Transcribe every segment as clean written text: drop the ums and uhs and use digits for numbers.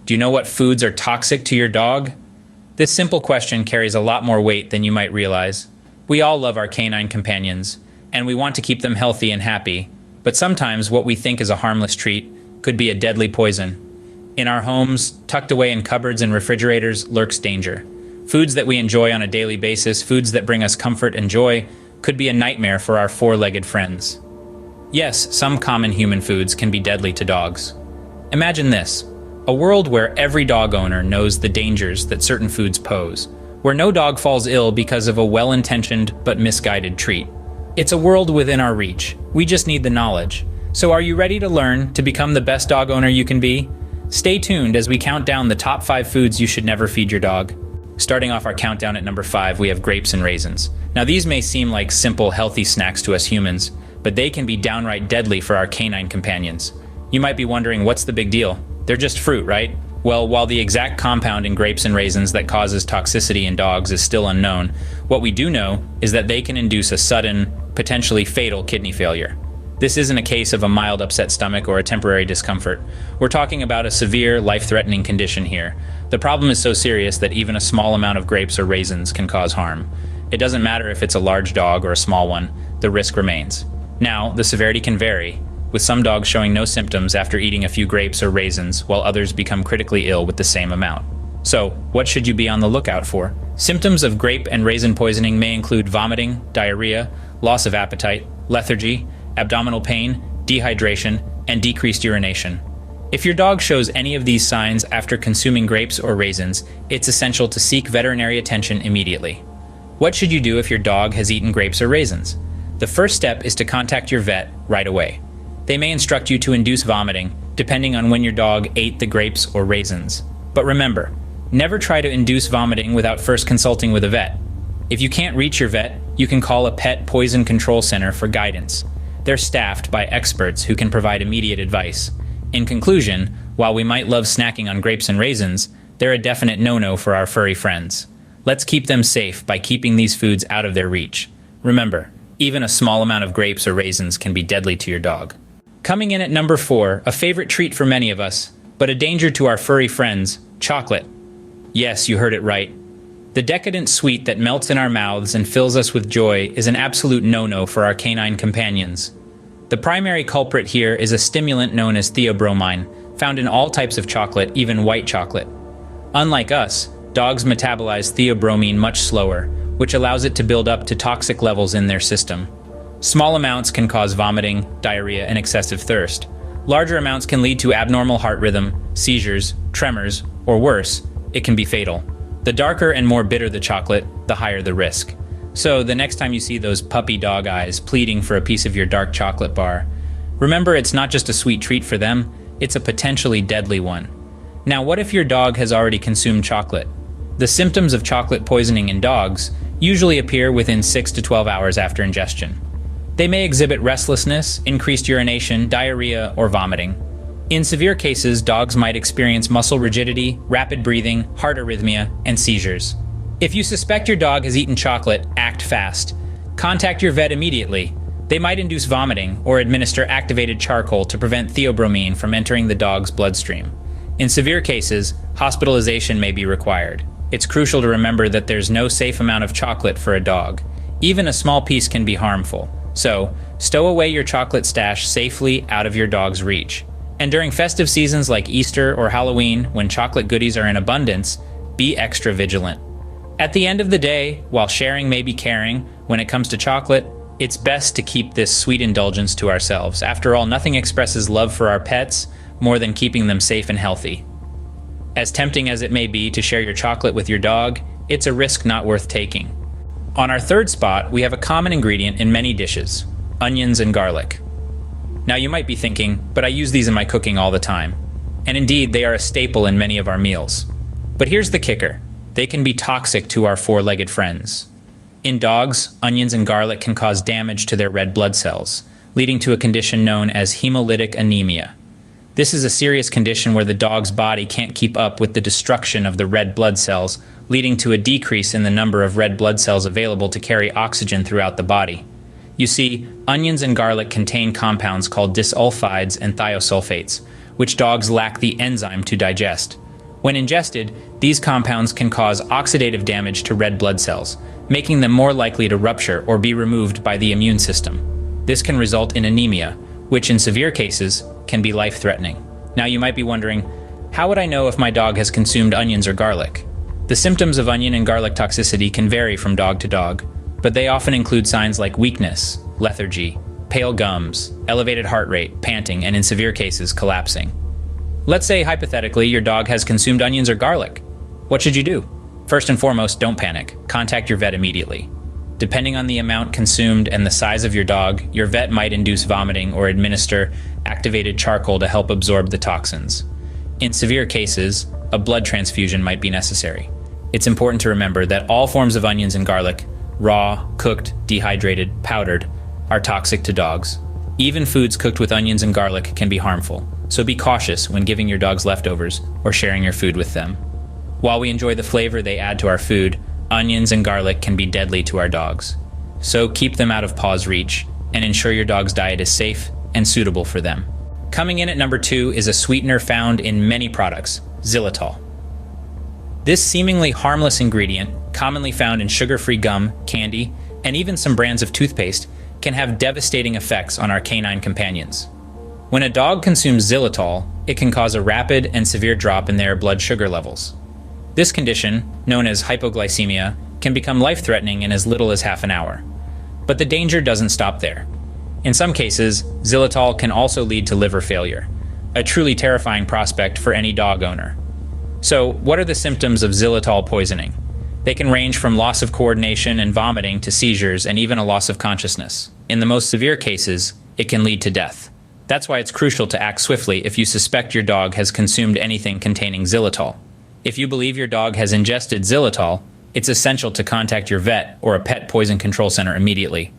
Do you know what foods are toxic to your dog? This simple question carries a lot more weight than you might realize. We all love our canine companions, and we want to keep them healthy and happy, but sometimes what we think is a harmless treat could be a deadly poison. In our homes, tucked away in cupboards and refrigerators, lurks danger. Foods that we enjoy on a daily basis, foods that bring us comfort and joy, could be a nightmare for our four-legged friends. Yes, some common human foods can be deadly to dogs. Imagine this: a world where every dog owner knows the dangers that certain foods pose, where no dog falls ill because of a well-intentioned but misguided treat. It's a world within our reach. We just need the knowledge. So are you ready to learn to become the best dog owner you can be? Stay tuned as we count down the top 5 foods you should never feed your dog. Starting off our countdown at number 5, we have grapes and raisins. Now these may seem like simple, healthy snacks to us humans, but they can be downright deadly for our canine companions. You might be wondering, what's the big deal? They're just fruit, right? Well, while the exact compound in grapes and raisins that causes toxicity in dogs is still unknown, what we do know is that they can induce a sudden, potentially fatal kidney failure. This isn't a case of a mild upset stomach or a temporary discomfort. We're talking about a severe, life-threatening condition here. The problem is so serious that even a small amount of grapes or raisins can cause harm. It doesn't matter if it's a large dog or a small one, the risk remains. Now, the severity can vary, with some dogs showing no symptoms after eating a few grapes or raisins, while others become critically ill with the same amount. So, what should you be on the lookout for? Symptoms of grape and raisin poisoning may include vomiting, diarrhea, loss of appetite, lethargy, abdominal pain, dehydration, and decreased urination. If your dog shows any of these signs after consuming grapes or raisins, it's essential to seek veterinary attention immediately. What should you do if your dog has eaten grapes or raisins? The first step is to contact your vet right away. They may instruct you to induce vomiting, depending on when your dog ate the grapes or raisins. But remember, never try to induce vomiting without first consulting with a vet. If you can't reach your vet, you can call a pet poison control center for guidance. They're staffed by experts who can provide immediate advice. In conclusion, while we might love snacking on grapes and raisins, they're a definite no-no for our furry friends. Let's keep them safe by keeping these foods out of their reach. Remember, even a small amount of grapes or raisins can be deadly to your dog. Coming in at number 4, a favorite treat for many of us, but a danger to our furry friends, chocolate. Yes, you heard it right. The decadent sweet that melts in our mouths and fills us with joy is an absolute no-no for our canine companions. The primary culprit here is a stimulant known as theobromine, found in all types of chocolate, even white chocolate. Unlike us, dogs metabolize theobromine much slower, which allows it to build up to toxic levels in their system. Small amounts can cause vomiting, diarrhea, and excessive thirst. Larger amounts can lead to abnormal heart rhythm, seizures, tremors, or worse, it can be fatal. The darker and more bitter the chocolate, the higher the risk. So the next time you see those puppy dog eyes pleading for a piece of your dark chocolate bar, remember it's not just a sweet treat for them, it's a potentially deadly one. Now, what if your dog has already consumed chocolate? The symptoms of chocolate poisoning in dogs usually appear within 6 to 12 hours after ingestion. They may exhibit restlessness, increased urination, diarrhea, or vomiting. In severe cases, dogs might experience muscle rigidity, rapid breathing, heart arrhythmia, and seizures. If you suspect your dog has eaten chocolate, act fast. Contact your vet immediately. They might induce vomiting or administer activated charcoal to prevent theobromine from entering the dog's bloodstream. In severe cases, hospitalization may be required. It's crucial to remember that there's no safe amount of chocolate for a dog. Even a small piece can be harmful. So, stow away your chocolate stash safely out of your dog's reach. And during festive seasons like Easter or Halloween, when chocolate goodies are in abundance, be extra vigilant. At the end of the day, while sharing may be caring, when it comes to chocolate, it's best to keep this sweet indulgence to ourselves. After all, nothing expresses love for our pets more than keeping them safe and healthy. As tempting as it may be to share your chocolate with your dog, it's a risk not worth taking. On our third spot, we have a common ingredient in many dishes: onions and garlic. Now you might be thinking, but I use these in my cooking all the time. And indeed, they are a staple in many of our meals. But here's the kicker: they can be toxic to our four-legged friends. In dogs, onions and garlic can cause damage to their red blood cells, leading to a condition known as hemolytic anemia. This is a serious condition where the dog's body can't keep up with the destruction of the red blood cells, leading to a decrease in the number of red blood cells available to carry oxygen throughout the body. You see, onions and garlic contain compounds called disulfides and thiosulfates, which dogs lack the enzyme to digest. When ingested, these compounds can cause oxidative damage to red blood cells, making them more likely to rupture or be removed by the immune system. This can result in anemia, which in severe cases can be life-threatening. Now you might be wondering, how would I know if my dog has consumed onions or garlic? The symptoms of onion and garlic toxicity can vary from dog to dog, but they often include signs like weakness, lethargy, pale gums, elevated heart rate, panting, and in severe cases, collapsing. Let's say, hypothetically, your dog has consumed onions or garlic. What should you do? First and foremost, don't panic. Contact your vet immediately. Depending on the amount consumed and the size of your dog, your vet might induce vomiting or administer activated charcoal to help absorb the toxins. In severe cases, a blood transfusion might be necessary. It's important to remember that all forms of onions and garlic, raw, cooked, dehydrated, powdered, are toxic to dogs. Even foods cooked with onions and garlic can be harmful, so be cautious when giving your dogs leftovers or sharing your food with them. While we enjoy the flavor they add to our food, onions and garlic can be deadly to our dogs. So keep them out of paw's reach and ensure your dog's diet is safe and suitable for them. Coming in at number 2 is a sweetener found in many products, xylitol. This seemingly harmless ingredient, commonly found in sugar-free gum, candy, and even some brands of toothpaste, can have devastating effects on our canine companions. When a dog consumes xylitol, it can cause a rapid and severe drop in their blood sugar levels. This condition, known as hypoglycemia, can become life-threatening in as little as half an hour. But the danger doesn't stop there. In some cases, xylitol can also lead to liver failure, a truly terrifying prospect for any dog owner. So, what are the symptoms of xylitol poisoning? They can range from loss of coordination and vomiting to seizures and even a loss of consciousness. In the most severe cases, it can lead to death. That's why it's crucial to act swiftly if you suspect your dog has consumed anything containing xylitol. If you believe your dog has ingested xylitol, it's essential to contact your vet or a pet poison control center immediately.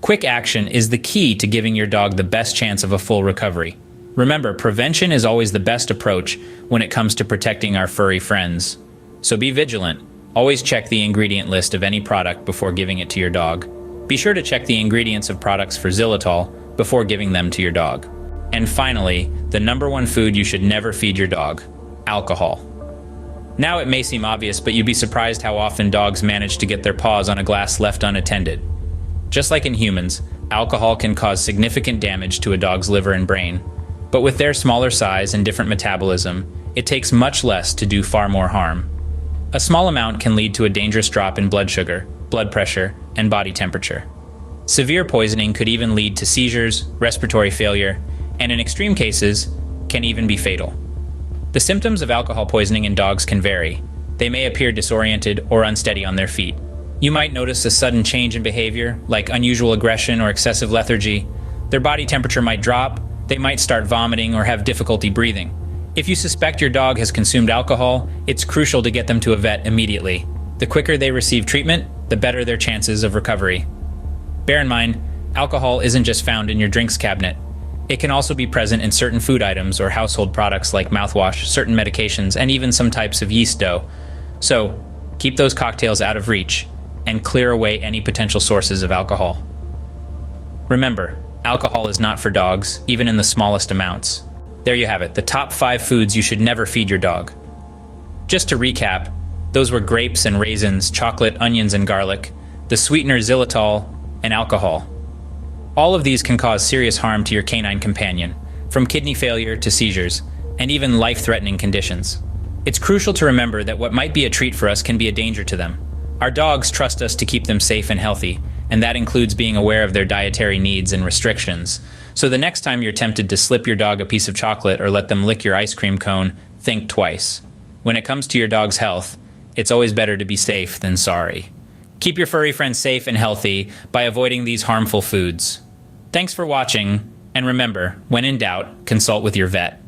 Quick action is the key to giving your dog the best chance of a full recovery. Remember, prevention is always the best approach when it comes to protecting our furry friends. So be vigilant. Always check the ingredient list of any product before giving it to your dog. Be sure to check the ingredients of products for xylitol before giving them to your dog. And finally, the number 1 food you should never feed your dog: alcohol. Now it may seem obvious, but you'd be surprised how often dogs manage to get their paws on a glass left unattended. Just like in humans, alcohol can cause significant damage to a dog's liver and brain. But with their smaller size and different metabolism, it takes much less to do far more harm. A small amount can lead to a dangerous drop in blood sugar, blood pressure, and body temperature. Severe poisoning could even lead to seizures, respiratory failure, and in extreme cases, can even be fatal. The symptoms of alcohol poisoning in dogs can vary. They may appear disoriented or unsteady on their feet. You might notice a sudden change in behavior, like unusual aggression or excessive lethargy. Their body temperature might drop, they might start vomiting or have difficulty breathing. If you suspect your dog has consumed alcohol, it's crucial to get them to a vet immediately. The quicker they receive treatment, the better their chances of recovery. Bear in mind, alcohol isn't just found in your drinks cabinet. It can also be present in certain food items or household products like mouthwash, certain medications, and even some types of yeast dough. So, keep those cocktails out of reach and clear away any potential sources of alcohol. Remember, alcohol is not for dogs, even in the smallest amounts. There you have it, the top 5 foods you should never feed your dog. Just to recap, those were grapes and raisins, chocolate, onions and garlic, the sweetener xylitol, and alcohol. All of these can cause serious harm to your canine companion, from kidney failure to seizures, and even life-threatening conditions. It's crucial to remember that what might be a treat for us can be a danger to them. Our dogs trust us to keep them safe and healthy, and that includes being aware of their dietary needs and restrictions. So the next time you're tempted to slip your dog a piece of chocolate or let them lick your ice cream cone, think twice. When it comes to your dog's health, it's always better to be safe than sorry. Keep your furry friends safe and healthy by avoiding these harmful foods. Thanks for watching, and remember, when in doubt, consult with your vet.